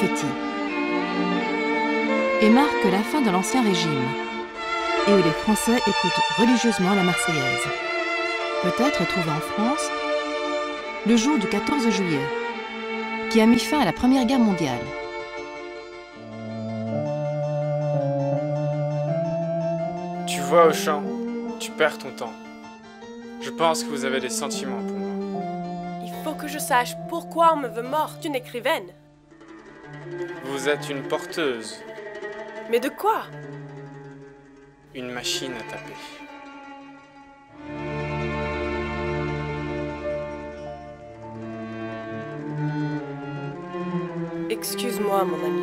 confettis et marque la fin de l'Ancien Régime et où les Français écoutent religieusement la Marseillaise. Peut-être trouvé en France le jour du 14 juillet, qui a mis fin à la Première Guerre mondiale. Tu vois, Auchan, tu perds ton temps. Je pense que vous avez des sentiments pour moi. Il faut que je sache pourquoi on me veut morte, une écrivaine. Vous êtes une porteuse, Mais de quoi? une machine à taper. Excuse-moi, mon ami.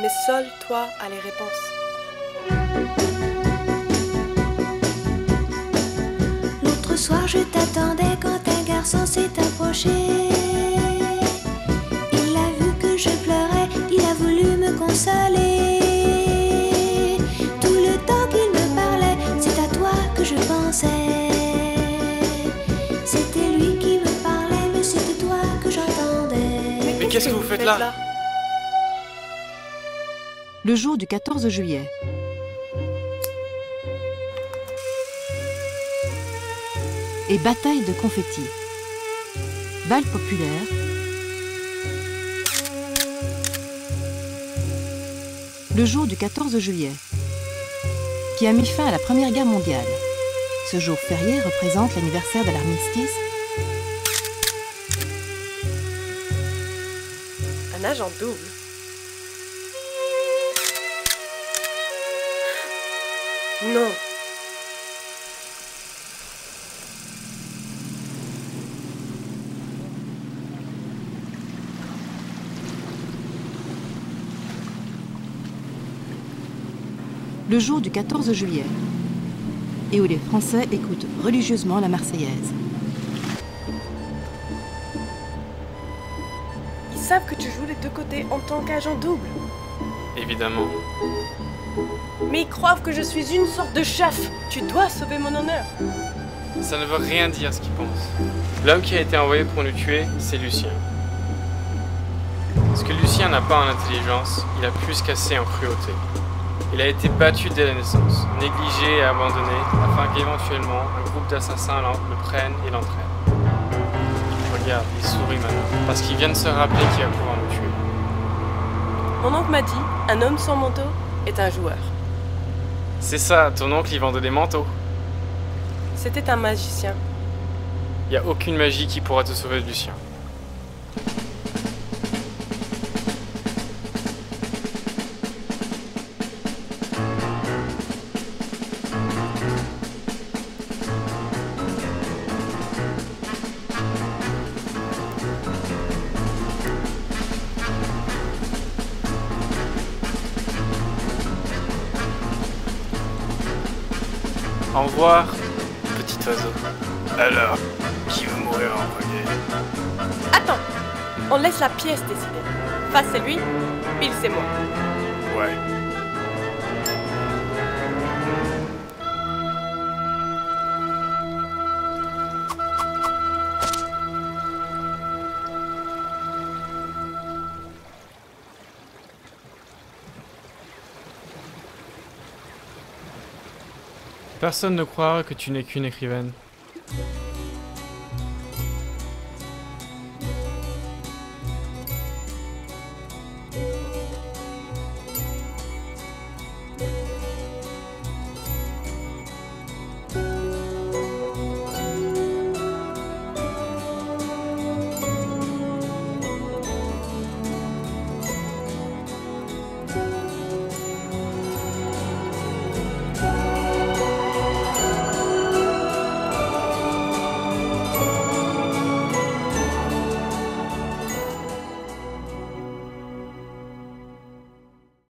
Mais seul toi as les réponses. L'autre soir je t'attendais quand un garçon s'est approché. Il a vu que je pleurais, il a voulu me consoler. Tout le temps qu'il me parlait, c'est à toi que je pensais. C'était lui qui me parlait, mais c'était toi que j'entendais. Mais qu'est-ce que vous faites là? Le jour du 14 juillet. Et bataille de confettis. Bal populaire. Le jour du 14 juillet, qui a mis fin à la Première Guerre mondiale. Ce jour férié représente l'anniversaire de l'armistice. Un agent double. Non. Le jour du 14 juillet, et où les Français écoutent religieusement la Marseillaise. Ils savent que tu joues les deux côtés en tant qu'agent double. Évidemment. Mais ils croient que je suis une sorte de chef. Tu dois sauver mon honneur. Ça ne veut rien dire ce qu'ils pensent. L'homme qui a été envoyé pour nous tuer, c'est Lucien. Ce que Lucien n'a pas en intelligence, il a plus qu'assez en cruauté. Il a été battu dès la naissance, négligé et abandonné, afin qu'éventuellement un groupe d'assassins le prenne et l'entraîne. Regarde, il sourit maintenant, parce qu'il vient de se rappeler qu'il va pouvoir nous tuer. Mon oncle m'a dit, un homme sans manteau est un joueur. C'est ça, ton oncle il vendait des manteaux. C'était un magicien. Il n'y a aucune magie qui pourra te sauver de Lucien. Au revoir, petit oiseau. Alors, qui veut mourir en premier? Attends, on laisse la pièce décider. Face c'est lui, pile c'est moi. Ouais. Personne ne croira que tu n'es qu'une écrivaine.